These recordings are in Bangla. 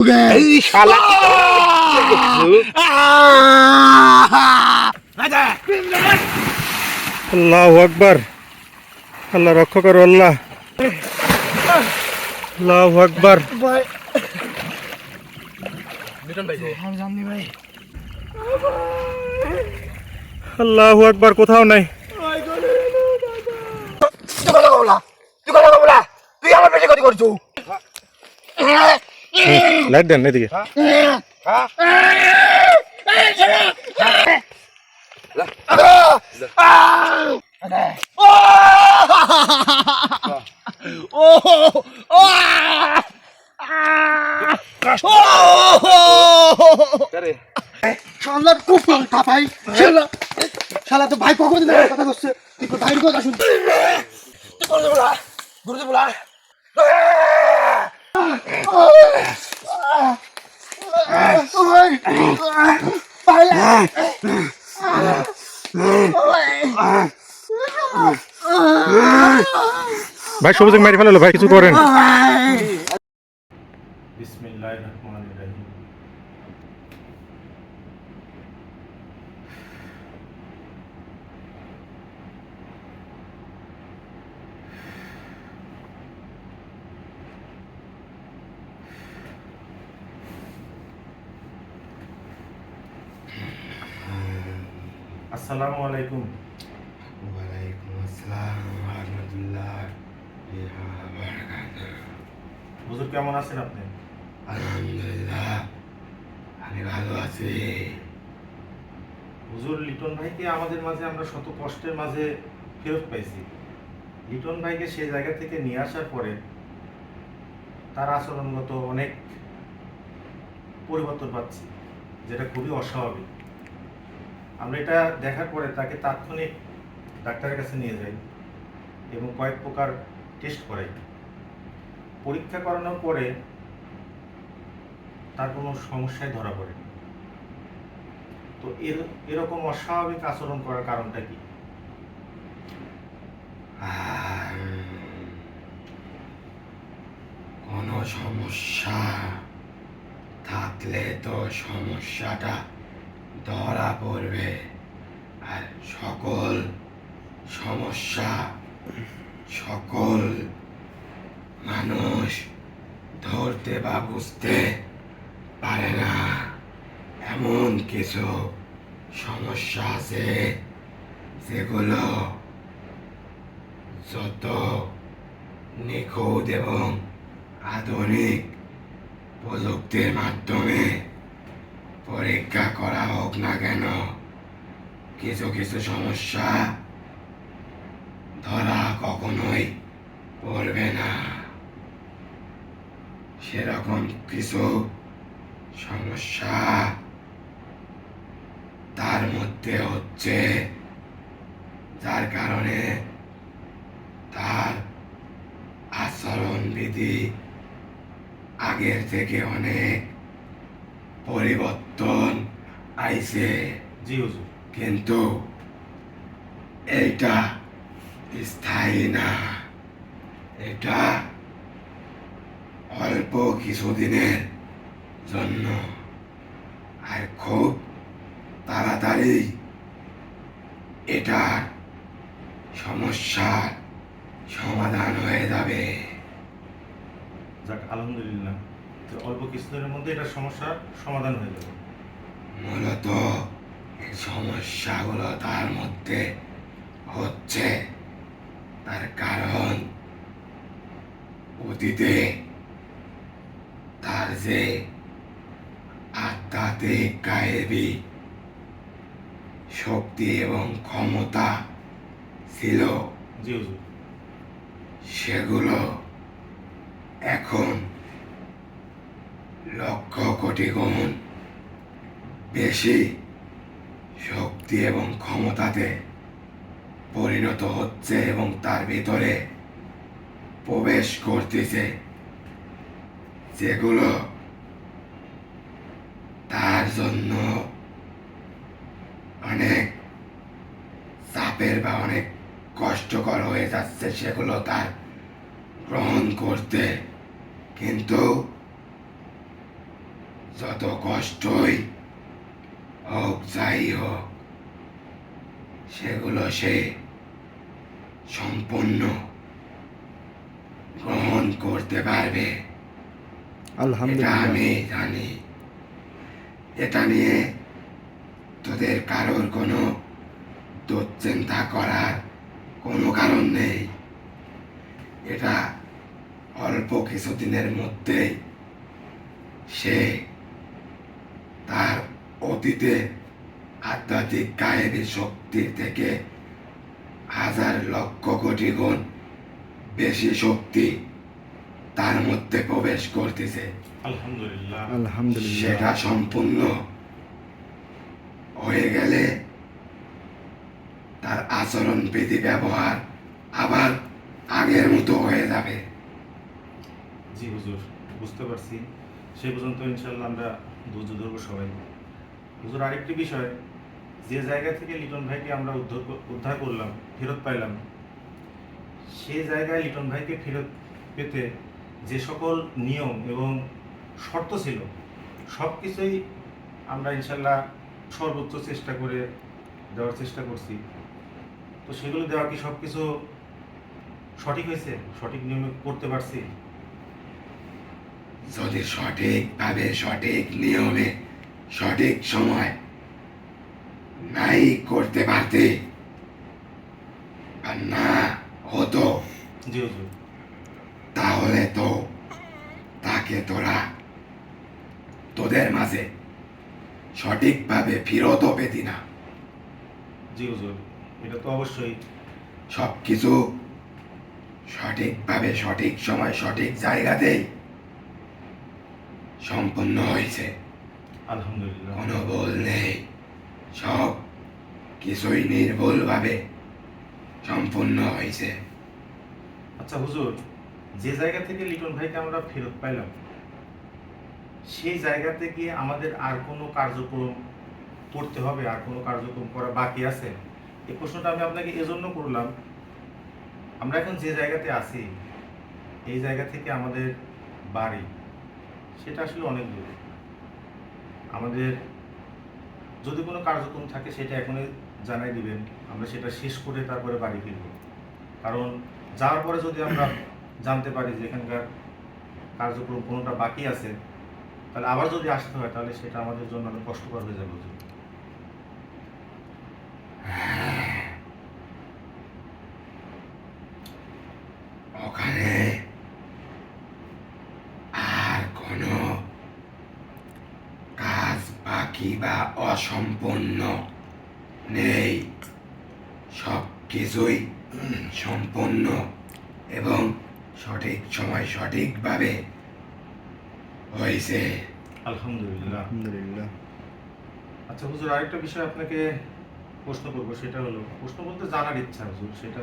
এই শালা আল্লাহু আকবার। আল্লাহ রক্ষা করো আল্লাহ। আল্লাহু আকবার। ভাই আল্লাহু আকবার। কোথাও নাই। তুই আমার পেটে ক্ষতি করছো। লাইট দেন এদিকে। শালা খুব কথা ভাই। শালা তো ভাই কখন কথা করছে। ভাইয়ের কথা শুন। গুরুদেব বলা ভাই সবুজ মেরে ফেলালো ভাই, কিছু করেন। বিসমিল্লাহির রহমানির রহিম। আসসালামু আলাইকুম। ওয়ালাইকুম আসসালাম ওয়া রাহমাতুল্লাহি ওয়া বারাকাতুহু। হুজুর কেমন আছেন আপনি? আলহামদুলিল্লাহ, আমি ভালো আছি। হুজুর, লিটন ভাইকে আমাদের মাঝে আমরা শত কষ্টের মাঝে ফেরত পাইছি। লিটন ভাইকে সেই জায়গা থেকে নিয়ে আসার পরে তার আচরণগত অনেক পরিবর্তন পাচ্ছি, যেটা খুবই অস্বাভাবিক। আমরা এটা দেখার পরে তাকে তাৎক্ষণিক ডাক্তারের কাছে নিয়ে যাই এবং কয়েক প্রকার টেস্ট করাই। পরীক্ষা করানোর পরে তার কোনো সমস্যায় ধরা পড়ে। তো এরকম অস্বাভাবিক আচরণ করার কারণটা কি? কোনো সমস্যা থাকলে তো সমস্যাটা ধরা পড়বে, আর সকল সমস্যা সকল মানুষ ধরতে বা বুঝতে পারে না। এমন কিছু সমস্যা আছে যেগুলো যত নিখুঁত এবং আধুনিক প্রযুক্তির মাধ্যমে পরীক্ষা করা হোক না কেন, কিছু কিছু সমস্যা ধরা কখনোই পড়বে না। সেরকম কিছু সমস্যা তার মধ্যে হচ্ছে, যার কারণে তার আচরণবিধি আগের থেকে অনেক পরিবর্তন আইছে। জি হুজুর। কিন্তু এইটা স্থায়ী না, এটা অল্প কিছুদিনের জন্য, আর খুব তাড়াতাড়ি এটার সমস্যার সমাধান হয়ে যাবে। যাক, আলহামদুলিল্লাহ। তো অল্প কিছুদিনের মধ্যে এটার সমস্যার সমাধান হয়ে যাবে। মূলত এই সমস্যাগুলো তার মধ্যে হচ্ছে, তার কারণ অতীতে তার যে আধ্যাত্মিক গায়েবী শক্তি এবং ক্ষমতা ছিল, জি হুজুর। সেগুলো এখন লক্ষ কোটি গুণ বেশি শক্তি এবং ক্ষমতাতে পরিণত হচ্ছে এবং তার ভিতরে প্রবেশ করতেছে, যেগুলো তার জন্য অনেক চাপের বা অনেক কষ্টকর হয়ে যাচ্ছে, সেগুলো তার গ্রহণ করতে। কিন্তু যত কষ্টই হোক যাই হোক সেগুলো সে সম্পূর্ণ গ্রহণ করতে পারবে, এটা আলহামদুলিল্লাহ। আমি জানি। এটা নিয়ে তোদের কারোর কোনো দুশ্চিন্তা করার কোনো কারণ নেই। এটা অল্প কিছুদিনের মধ্যেই সে তার অতীতে আধ্যাত্মিক গায়েবী শক্তির থেকে হাজার লক্ষ কোটি গুণ বেশি শক্তি তার মধ্যে প্রবেশ করতেছে। আলহামদুলিল্লাহ। আলহামদুলিল্লাহ। সেটা সম্পূর্ণ হয়ে গেলে তার আচরণ বিধি ব্যবহার আবার আগের মতো হয়ে যাবে। জি হুজুর, বুঝতে পারছি। সে পর্যন্ত ইনশাল্লাহ আমরা ধৈর্য ধরবো সবাই। হুজুর, আরেকটি বিষয়, যে জায়গা থেকে লিটন ভাইকে আমরা উদ্ধার করলাম, ফেরত পাইলাম, সেই জায়গায় লিটন ভাইকে ফেরত পেতে যে সকল নিয়ম এবং শর্ত ছিল, সব কিছুই আমরা ইনশাল্লাহ সর্বোচ্চ চেষ্টা করে দেওয়ার চেষ্টা করছি। তো সেগুলো দেওয়া কি সব কিছু সঠিক হয়েছে? সঠিক নিয়মে করতে পারছি? যদি সঠিকভাবে সঠিক নিয়মে সঠিক সময় নাই করতে পারতে বা না হতো, জি হুজুর। তাহলে তো তাকে তোরা তোদের মাঝে সঠিকভাবে ফিরতও পেতি না। জি হুজুর, এটা তো অবশ্যই। সব কিছু সঠিকভাবে সঠিক সময় সঠিক জায়গাতেই সম্পন্ন হয়েছে, আলহামদুলিল্লাহ। কোনো ভুল নেই। সব কিছুই নির্ভুলভাবে সম্পূর্ণ হয়েছে। আচ্ছা হুজুর, যে জায়গা থেকে লিটন ভাইকে আমরা ফেরত পাইলাম, সেই জায়গাতে গিয়ে আমাদের আর কোনো কার্যক্রম করতে হবে? আর কোনো কার্যক্রম করা বাকি আছে? এই প্রশ্নটা আমি আপনাকে এজন্য করলাম, আমরা এখন যে জায়গাতে আছি, এই জায়গা থেকে আমাদের বাড়ি, সেটা আসলে অনেক দূরে। আমাদের যদি কোনো কার্যক্রম থাকে সেটা এখনই জানাই দিবেন, আমরা সেটা শেষ করে তারপরে বাড়ি ফিরব। কারণ যাওয়ার পরে যদি আমরা জানতে পারি যে এখানকার কার্যক্রম কোনোটা বাকি আছে, তাহলে আবার যদি আসতে হয় তাহলে সেটা আমাদের জন্য অনেক কষ্টকর হয়ে যাবে হুজুর। ওখানে আর কোনো কাজ বাকি বা অসম্পূর্ণ নেই। সব কিছুই সম্পূর্ণ এবং সঠিক সময় সঠিকভাবে হয়েছে। আলহামদুলিল্লাহ। আলহামদুলিল্লাহ। আচ্ছা হুজুর, আরেকটা বিষয় আপনাকে প্রশ্ন করবো, সেটা হলো, প্রশ্ন বলতে জানার ইচ্ছা হুজুর, সেটা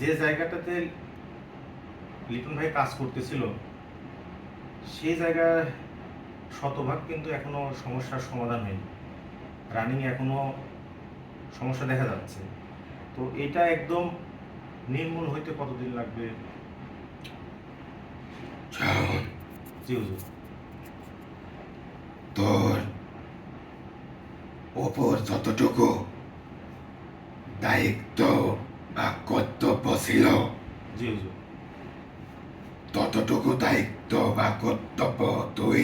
যে জায়গাটাতে লিটন ভাই কাজ করতেছিল, সেই জায়গায় শতভাগ কিন্তু এখনো সমস্যার সমাধান হয়নি, রানিং এখনো সমস্যা দেখা যাচ্ছে। তো এটা একদম নির্মূল হইতে কতদিন লাগবে? শোন, জি হুজুর। তোর ওপর যতটুকু দায়িত্ব বা কর্তব্য ছিল, জি হুজুর। ততটুকু দায়িত্ব বা কর্তব্য তুই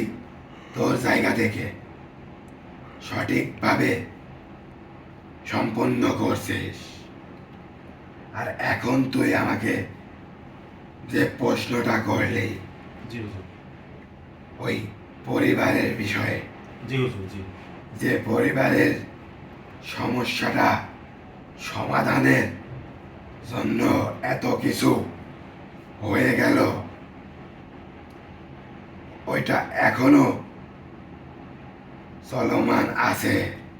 তোর জায়গা থেকে সঠিকভাবে সম্পন্ন করছিস। আর এখন তুই আমাকে যে প্রশ্নটা করলি জি হুজুর। ওই পরিবারের বিষয়ে, জি হুজুর। জি। যে পরিবারের সমস্যাটা সমাধানের জন্য এত কিছু হয়ে গেল, ওইটা এখনো চলমান আছে।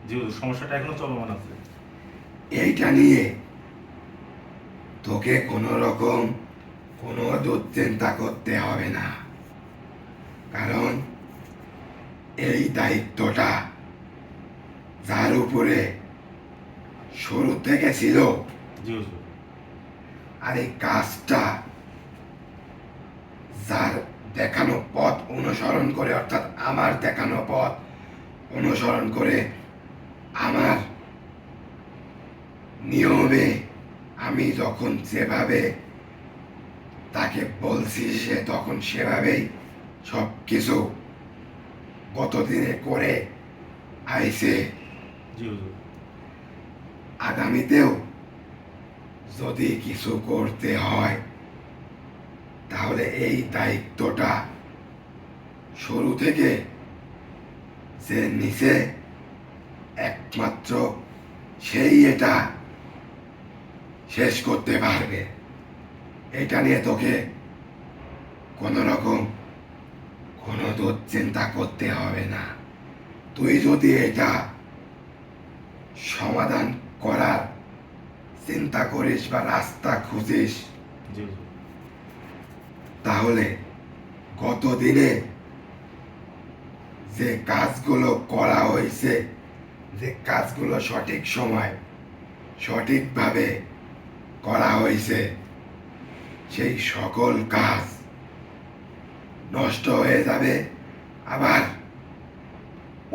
জি হুজুর, সমস্যাটা এখনো চলমান আছে। এইটা নিয়ে তোকে কোনো রকম কোনো দুশ্চিন্তা করতে হবে না, কারণ এই দায়িত্বটা যার উপরে শুরু থেকে ছিল, জি হুজুর। আর এই কাজটা যার দেখানো পথ অনুসরণ করে, অর্থাৎ আমার দেখানো পথ অনুসরণ করে, আমার নিয়মে আমি যখন যেভাবে তাকে বলছি সে তখন সেভাবেই সব কিছু কতদিনে করে আইছে। জি হুজুর। আগামীতেও যদি কিছু করতে হয় তাহলে এই দায়িত্বটা শুরু থেকে যে নিচে একমাত্র সেই এটা শেষ করতে পারবে। এটা নিয়ে তোকে কোনো রকম কোনো দুশ্চিন্তা করতে হবে না। তুই যদি এটা সমাধান করার চিন্তা করিস বা রাস্তা খুঁজিস, জি হুজুর। তাহলে গত দিনে যে কাজগুলো করা হয়েছে, যে কাজগুলো সঠিক সময় সঠিকভাবে করা হয়েছে, সেই সকল কাজ নষ্ট হয়ে যাবে। আবার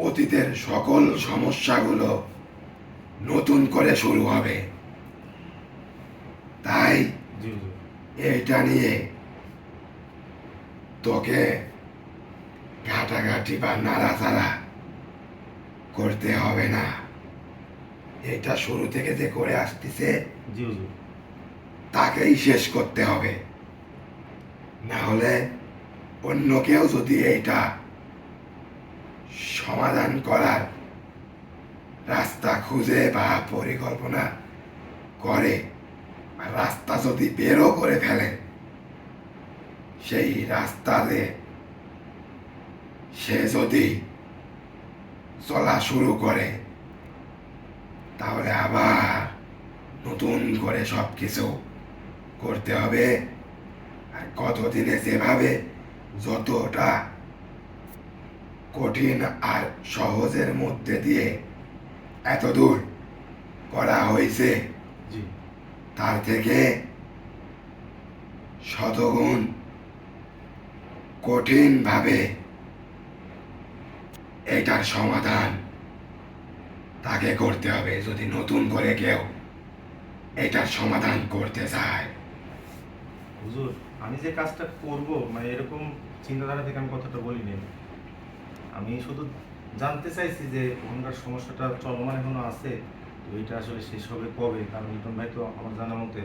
অতীতের সকল সমস্যাগুলো নতুন করে শুরু হবে। তাই জি হুজুর। এইটা নিয়ে তোকে ঘাটাঘাটি বা নাড়াচাড়া করতে হবে না। এটা শুরু থেকে যে করে আসতেছে জি হুজুর। তাকেই শেষ করতে হবে। না হলে অন্য কেউ যদি এইটা সমাধান করার রাস্তা খুঁজে বা পরিকল্পনা করে, আর রাস্তা যদি বেরও করে ফেলে, সেই রাস্তাতে সে যদি চলা শুরু করে তাহলে আবার নতুন করে সব কিছু করতে হবে। আর কতদিনে যেভাবে যতটা কঠিন আর সহজের মধ্যে দিয়ে এত দূর করা হয়েছে জি। তার থেকে শতগুণ কঠিনভাবে এটার সমাধান তাকে করতে হবে, যদি নতুন করে কেউ এটার সমাধান করতে চায়। হুজুর, আমি যে কাজটা করব মানে এরকম চিন্তাধারা থেকে আমি কথাটা বলিনি। আমি শুধু জানতে চাইছি যে ওখানকার সমস্যাটা চলমান এখনো আছে, তো এটা আসলে শেষ হবে কবে? কারণ লিটন ভাই তো আমার জানা মতে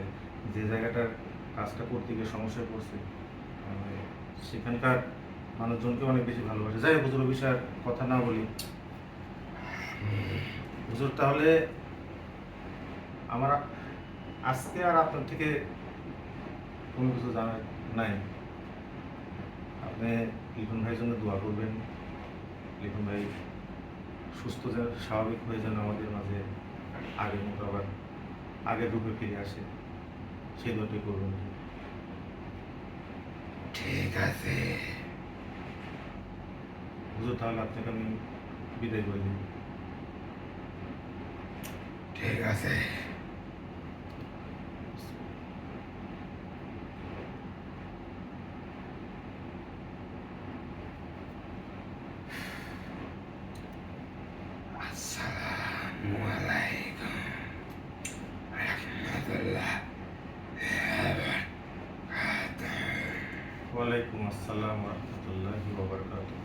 যে জায়গাটার কাজটা করতে গিয়ে সমস্যায় পড়ছে, সেখানকার মানুষজনকে অনেক বেশি ভালোবাসে। যাই হোক হুজুর, ওই বিষয়ে আর কথা না বলি। হুজুর, তাহলে আমার আজকে আর আপনার থেকে কোনো কিছু জানার নাই। আপনি লিটন ভাইয়ের জন্য দোয়া করবেন। লিটন ভাই সুস্থ যেন, স্বাভাবিক হয়ে যেন আমাদের মাঝে আগের মতো আবার আগের রূপে ফিরে আসে, সেই দোয়াটাই করবেন। ঠিক আছে। হুজুর, তাহলে আপনাকে আমি বিদায় করে দিই। ঠিক আছে। আসসালামু আলাইকুম রহমতুল্লাহ। ওয়ালাইকুম আসসালাম রহমতুল্লাহি ওয়া বারাকাতুহু।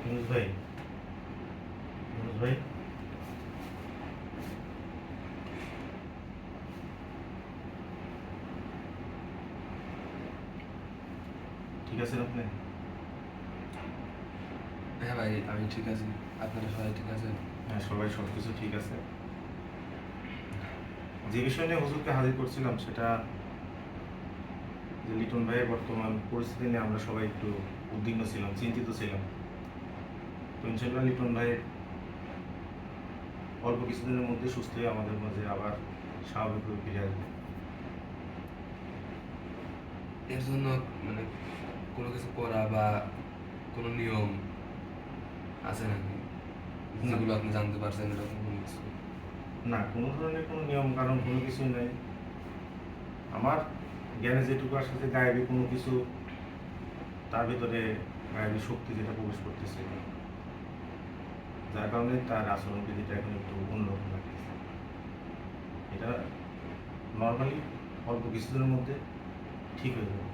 ইউনুস ভাই, ইউনুস ভাই, ঠিক আছেন আপনি? হ্যাঁ ভাই, আমি ঠিক আছি। আপনারা সবাই ঠিক আছেন? হ্যাঁ, সবাই সব কিছু ঠিক আছে। যে বিষয় নিয়ে হুজুরকে হাজির করছিলাম সেটা যে লিটন ভাইয়ের বর্তমান পরিস্থিতি নিয়ে আমরা সবাই একটু উদ্বিগ্ন ছিলাম, চিন্তিত ছিলাম। তো ইনশাল্লাহ লিটন ভাই অল্প কিছুদিনের মধ্যে সুস্থ হয়ে আমাদের মাঝে আবার স্বাভাবিকভাবে ফিরে আসবে। এর জন্য মানে কোনো কিছু করা বা কোনো নিয়ম আছে নাকি, যেগুলো আপনি জানতে পারছেন এরকম কোনো কিছু? না, কোনো ধরনের কোনো নিয়ম কানুন কোনো কিছুই নাই। আমার জ্ঞানে যেটুকু আসে যে গায়েবী কোনো কিছু তার ভিতরে গায়েবী শক্তি যেটা প্রবেশ করতেছে, যার কারণে তার আচরণবিধিটা এখন একটু অন্যরকম লাগতেছে। এটা নর্মালি অল্প কিছুদিনের মধ্যে ঠিক হয়ে যাবে।